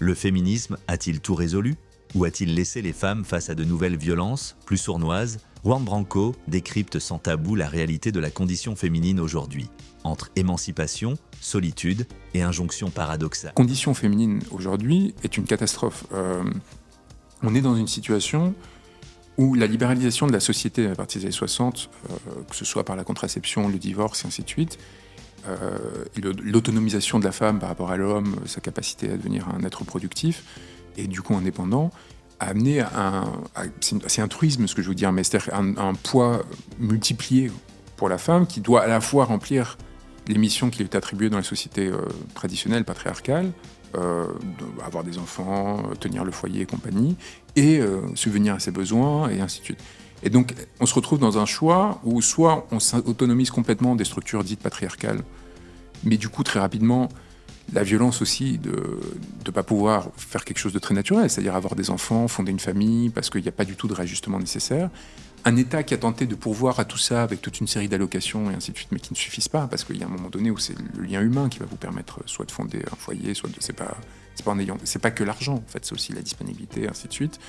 Le féminisme a-t-il tout résolu? Ou a-t-il laissé les femmes face à de nouvelles violences, plus sournoises? Juan Branco décrypte sans tabou la réalité de la condition féminine aujourd'hui, entre émancipation, solitude et injonction paradoxale. La condition féminine aujourd'hui est une catastrophe. On est dans une situation où la libéralisation de la société à partir des années 60, que ce soit par la contraception, le divorce et ainsi de suite, et l'autonomisation de la femme par rapport à l'homme, sa capacité à devenir un être productif et du coup indépendant, a amené c'est un truisme ce que je veux dire, mais c'est-à-dire un poids multiplié pour la femme qui doit à la fois remplir les missions qui lui est attribuées dans les sociétés traditionnelles, patriarcales, avoir des enfants, tenir le foyer et compagnie, et subvenir à ses besoins, et ainsi de suite. Et donc, on se retrouve dans un choix où soit on s'autonomise complètement des structures dites patriarcales, mais du coup, très rapidement, la violence aussi de ne pas pouvoir faire quelque chose de très naturel, c'est-à-dire avoir des enfants, fonder une famille, parce qu'il n'y a pas du tout de réajustement nécessaire. Un État qui a tenté de pourvoir à tout ça avec toute une série d'allocations et ainsi de suite, mais qui ne suffisent pas, parce qu'il y a un moment donné où c'est le lien humain qui va vous permettre soit de fonder un foyer, soit de... C'est pas que l'argent, en fait, c'est aussi la disponibilité, et ainsi de suite.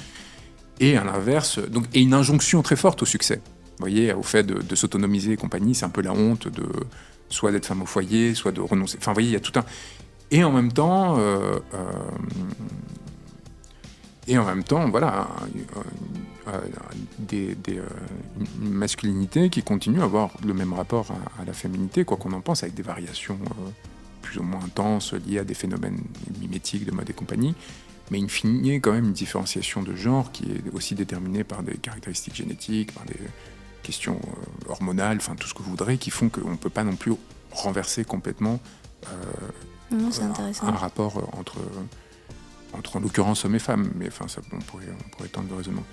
Et à l'inverse, donc, et une injonction très forte au succès. Vous voyez, au fait de s'autonomiser et compagnie, c'est un peu la honte de soit d'être femme au foyer, soit de renoncer. Enfin, vous voyez, il y a tout un... Et en même temps, voilà, une masculinité qui continue à avoir le même rapport à la féminité, quoi qu'on en pense, avec des variations plus ou moins intenses liées à des phénomènes mimétiques de mode et compagnie, mais in fine, quand même une différenciation de genre qui est aussi déterminée par des caractéristiques génétiques, par des questions hormonales, enfin tout ce que vous voudrez, qui font qu'on ne peut pas non plus renverser complètement Non, c'est intéressant. un rapport entre en l'occurrence hommes et femmes, mais enfin ça, on pourrait tendre le raisonnement.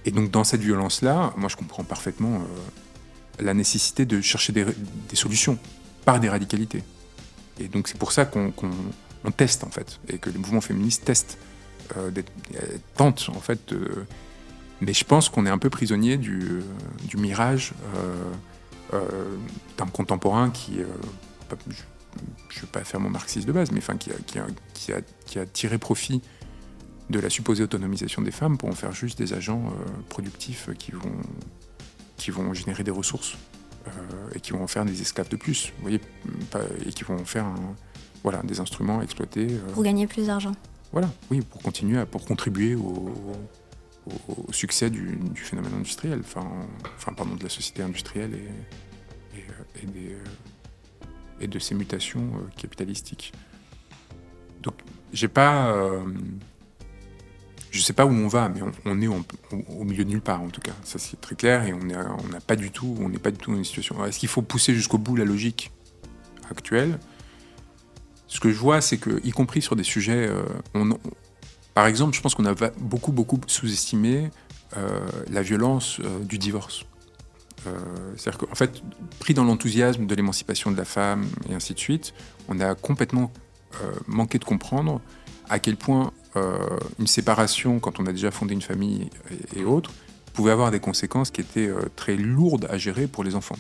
Et donc dans cette violence-là, moi je comprends parfaitement la nécessité de chercher des solutions par des radicalités. Et donc c'est pour ça qu'on teste en fait, et que les mouvements féministes testent, tentent en fait. Mais je pense qu'on est un peu prisonnier du mirage d'un contemporain qui je ne vais pas faire mon marxiste de base, mais enfin, qui a tiré profit de la supposée autonomisation des femmes pour en faire juste des agents productifs qui vont générer des ressources et qui vont en faire des esclaves de plus, vous voyez, et qui vont en faire des instruments à exploiter. Pour gagner plus d'argent. Voilà, oui, pour contribuer au succès du phénomène industriel, de la société industrielle et de ces mutations capitalistiques. Donc, je sais pas où on va, mais on est au milieu de nulle part, en tout cas. Ça, c'est très clair, et on n'est pas du tout dans une situation... Alors, est-ce qu'il faut pousser jusqu'au bout la logique actuelle? Ce que je vois, c'est que, y compris sur des sujets... par exemple, je pense qu'on a beaucoup sous-estimé la violence du divorce. C'est-à-dire qu'en fait, pris dans l'enthousiasme de l'émancipation de la femme et ainsi de suite, on a complètement manqué de comprendre à quel point une séparation, quand on a déjà fondé une famille et autres, pouvait avoir des conséquences qui étaient très lourdes à gérer pour les enfants,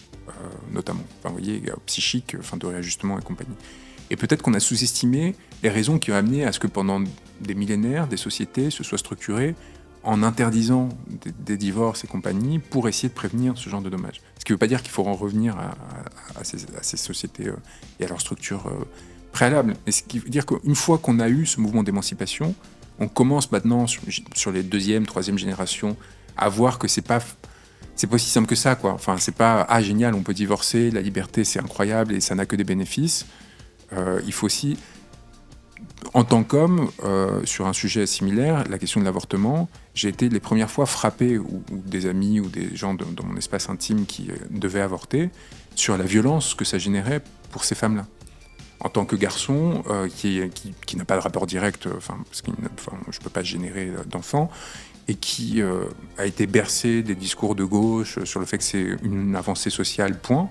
notamment. Enfin, vous voyez, psychiques, de réajustement et compagnie. Et peut-être qu'on a sous-estimé les raisons qui ont amené à ce que pendant des millénaires, des sociétés se soient structurées en interdisant des divorces et compagnie pour essayer de prévenir ce genre de dommages. Ce qui ne veut pas dire qu'il faut en revenir à ces sociétés et à leur structure préalable. Mais ce qui veut dire qu'une fois qu'on a eu ce mouvement d'émancipation, on commence maintenant sur les deuxième, troisième générations à voir que c'est pas aussi simple que ça, quoi. Enfin, c'est pas génial, on peut divorcer, la liberté c'est incroyable et ça n'a que des bénéfices. Il faut aussi, en tant qu'homme, sur un sujet similaire, la question de l'avortement, j'ai été les premières fois frappé, ou des amis ou des gens dans mon espace intime qui devaient avorter, sur la violence que ça générait pour ces femmes-là. En tant que garçon, qui n'a pas de rapport direct, parce que je ne peux pas générer d'enfants, et qui a été bercé des discours de gauche sur le fait que c'est une avancée sociale, point.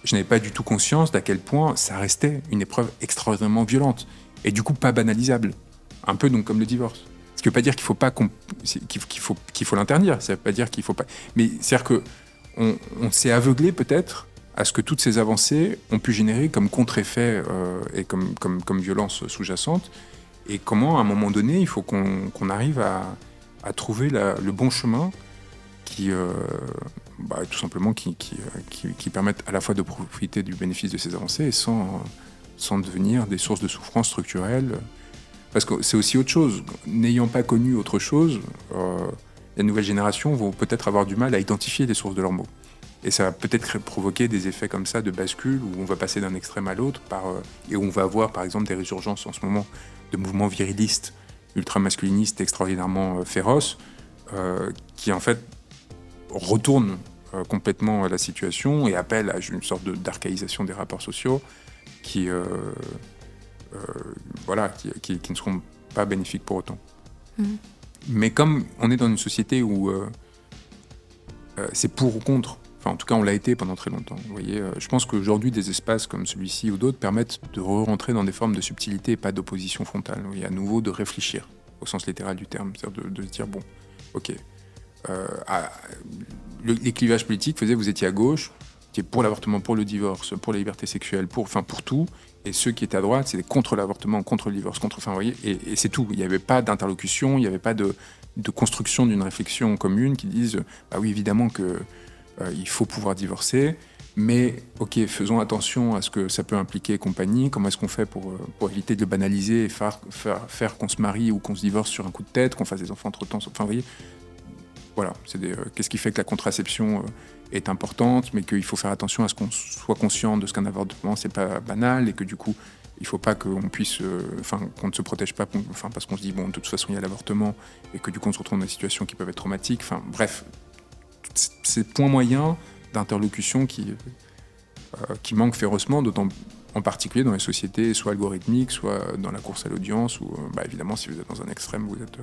Je n'avais pas du tout conscience d'à quel point ça restait une épreuve extraordinairement violente, et du coup pas banalisable. Un peu donc comme le divorce. Ce qui ne veut pas dire qu'il faut l'interdire, ça ne veut pas dire qu'il faut pas... Mais c'est-à-dire qu'on s'est aveuglé peut-être à ce que toutes ces avancées ont pu générer comme contre-effet et comme violence sous-jacente, Et comment, à un moment donné, il faut qu'on arrive à trouver le bon chemin qui, tout simplement, qui permettent à la fois de profiter du bénéfice de ces avancées et sans devenir des sources de souffrance structurelles. Parce que c'est aussi autre chose. N'ayant pas connu autre chose, les nouvelles générations vont peut-être avoir du mal à identifier les sources de leurs maux. Et ça va peut-être provoquer des effets comme ça de bascule, où on va passer d'un extrême à l'autre, et où on va avoir par exemple des résurgences en ce moment de mouvements virilistes, ultra-masculinistes, extraordinairement féroces, qui en fait retournent complètement la situation et appellent à une sorte d'archaïsation des rapports sociaux qui ne seront pas bénéfiques pour autant. Mais comme on est dans une société où c'est pour ou contre, enfin en tout cas on l'a été pendant très longtemps, vous voyez, je pense qu'aujourd'hui des espaces comme celui-ci ou d'autres permettent de rentrer dans des formes de subtilité et pas d'opposition frontale, et à nouveau de réfléchir au sens littéral du terme, c'est-à-dire de se dire bon, ok, les clivages politiques faisaient vous étiez à gauche, vous étiez pour l'avortement, pour le divorce, pour la liberté sexuelle, pour tout. Et ceux qui étaient à droite, c'était contre l'avortement, contre le divorce, vous voyez, et c'est tout. Il n'y avait pas d'interlocution, il n'y avait pas de construction d'une réflexion commune qui dise, oui, évidemment qu'il faut pouvoir divorcer, mais ok, faisons attention à ce que ça peut impliquer et compagnie. Comment est-ce qu'on fait pour éviter de le banaliser et faire qu'on se marie ou qu'on se divorce sur un coup de tête, qu'on fasse des enfants entre-temps, vous voyez. Voilà, qu'est-ce qui fait que la contraception est importante, mais qu'il faut faire attention à ce qu'on soit conscient de ce qu'un avortement, c'est pas banal, et que du coup, il faut pas qu'on puisse, qu'on ne se protège pas, parce qu'on se dit, bon, de toute façon, il y a l'avortement, et que du coup, on se retrouve dans des situations qui peuvent être traumatiques. Bref, ces points moyens d'interlocution qui manquent férocement, d'autant en particulier dans les sociétés soit algorithmiques, soit dans la course à l'audience, où, évidemment, si vous êtes dans un extrême, vous êtes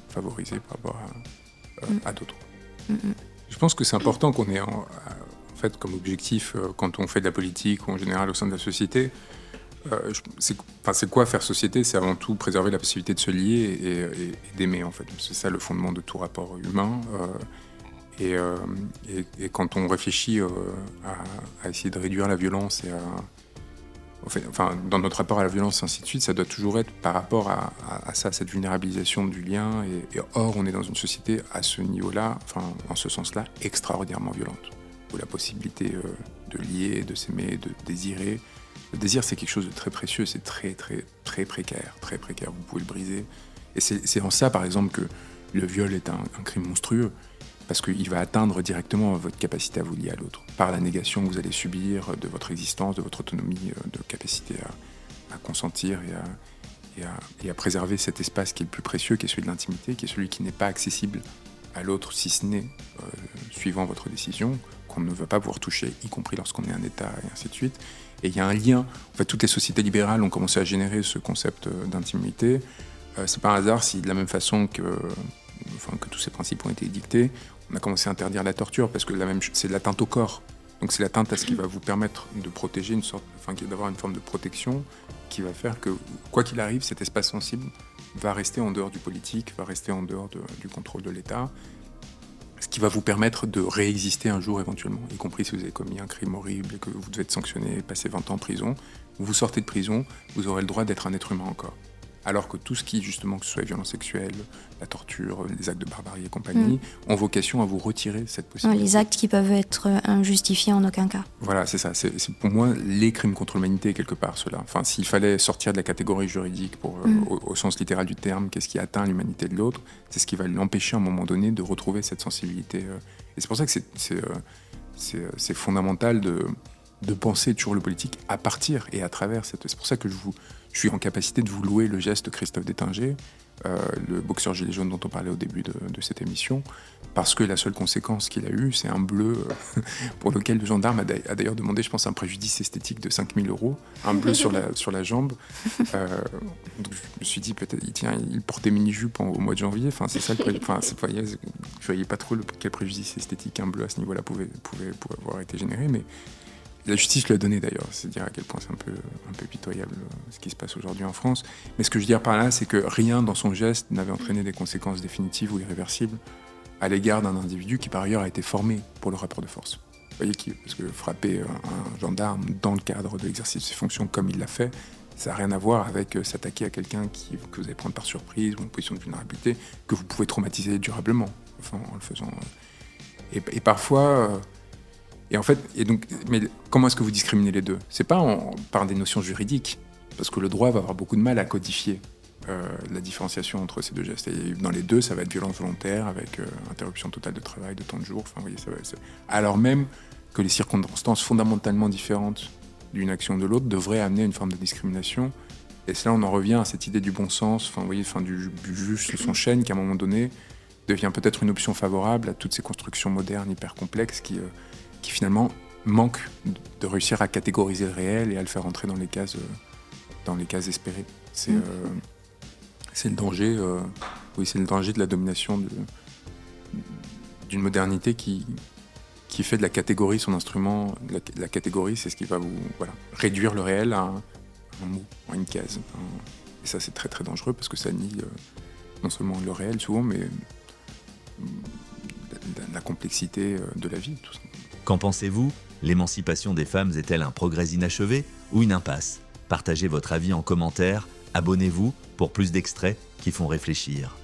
favorisé par rapport à d'autres. Je pense que c'est important qu'on ait en fait comme objectif, quand on fait de la politique ou en général au sein de la société, c'est quoi faire société? C'est avant tout préserver la possibilité de se lier et d'aimer, en fait. C'est ça le fondement de tout rapport humain. Et quand on réfléchit à essayer de réduire la violence et dans notre rapport à la violence, ainsi de suite, ça doit toujours être par rapport à ça, cette vulnérabilisation du lien. Et or, on est dans une société à ce niveau-là, en ce sens-là, extraordinairement violente, où la possibilité de lier, de s'aimer, de désirer. Le désir, c'est quelque chose de très précieux, c'est très, très, très précaire, vous pouvez le briser. Et c'est en ça, par exemple, que le viol est un crime monstrueux. Parce qu'il va atteindre directement votre capacité à vous lier à l'autre, par la négation que vous allez subir de votre existence, de votre autonomie, de capacité à consentir et à préserver cet espace qui est le plus précieux, qui est celui de l'intimité, qui est celui qui n'est pas accessible à l'autre, si ce n'est suivant votre décision, qu'on ne va pas pouvoir toucher, y compris lorsqu'on est un État, et ainsi de suite. Et il y a un lien. En fait, toutes les sociétés libérales ont commencé à générer ce concept d'intimité. C'est pas un hasard si, de la même façon que tous ces principes ont été dictés, on a commencé à interdire la torture, parce que c'est l'atteinte au corps. Donc c'est l'atteinte à ce qui va vous permettre de protéger d'avoir une forme de protection qui va faire que, quoi qu'il arrive, cet espace sensible va rester en dehors du politique, va rester en dehors du contrôle de l'État, ce qui va vous permettre de réexister un jour éventuellement, y compris si vous avez commis un crime horrible et que vous devez être sanctionné, passer 20 ans en prison. Vous sortez de prison, vous aurez le droit d'être un être humain encore. Alors que tout ce qui, justement, que ce soit les violences sexuelles, la torture, les actes de barbarie et compagnie, ont vocation à vous retirer cette possibilité. Les actes qui peuvent être injustifiés en aucun cas. Voilà, c'est ça. C'est pour moi les crimes contre l'humanité, quelque part, cela. S'il fallait sortir de la catégorie juridique au sens littéral du terme, qu'est-ce qui atteint l'humanité de l'autre, c'est ce qui va l'empêcher à un moment donné de retrouver cette sensibilité. Et c'est pour ça que c'est fondamental de penser toujours le politique à partir et à travers cette... C'est pour ça que je suis en capacité de vous louer le geste de Christophe Détinger, le boxeur gilet jaune dont on parlait au début de cette émission, parce que la seule conséquence qu'il a eue, c'est un bleu pour lequel le gendarme a d'ailleurs demandé, je pense, un préjudice esthétique de 5 000 €, un bleu sur la jambe. Donc je me suis dit, peut-être, il portait mini-jupe au mois de janvier, c'est ça le préjudice. Je voyais pas trop quel préjudice esthétique un bleu à ce niveau-là pouvait avoir été généré, mais la justice lui a donné d'ailleurs, c'est dire à quel point c'est un peu pitoyable ce qui se passe aujourd'hui en France. Mais ce que je veux dire par là, c'est que rien dans son geste n'avait entraîné des conséquences définitives ou irréversibles à l'égard d'un individu qui par ailleurs a été formé pour le rapport de force. Vous voyez, parce que frapper un gendarme dans le cadre de l'exercice de ses fonctions comme il l'a fait, Ça n'a rien à voir avec s'attaquer à quelqu'un que vous allez prendre par surprise ou en position de vulnérabilité, que vous pouvez traumatiser durablement, enfin, en le faisant. Et parfois... mais comment est-ce que vous discriminez les deux ? C'est pas par des notions juridiques, parce que le droit va avoir beaucoup de mal à codifier la différenciation entre ces deux gestes. Et dans les deux, ça va être violence volontaire avec interruption totale de travail, de temps de jour. Enfin, vous voyez, alors même que les circonstances fondamentalement différentes d'une action ou de l'autre devraient amener à une forme de discrimination. Et là, on en revient à cette idée du bon sens, enfin, vous voyez, du juge sur son chêne, qui à un moment donné devient peut-être une option favorable à toutes ces constructions modernes hyper complexes qui finalement manquent de réussir à catégoriser le réel et à le faire entrer dans les cases espérées. C'est le danger, c'est le danger de la domination d'une modernité qui fait de la catégorie son instrument. La catégorie, c'est ce qui va vous réduire le réel à un mot, à une case. Et ça, c'est très très dangereux parce que ça nie non seulement le réel souvent, mais la complexité de la vie, tout ça. Qu'en pensez-vous ? L'émancipation des femmes est-elle un progrès inachevé ou une impasse ? Partagez votre avis en commentaire, abonnez-vous pour plus d'extraits qui font réfléchir.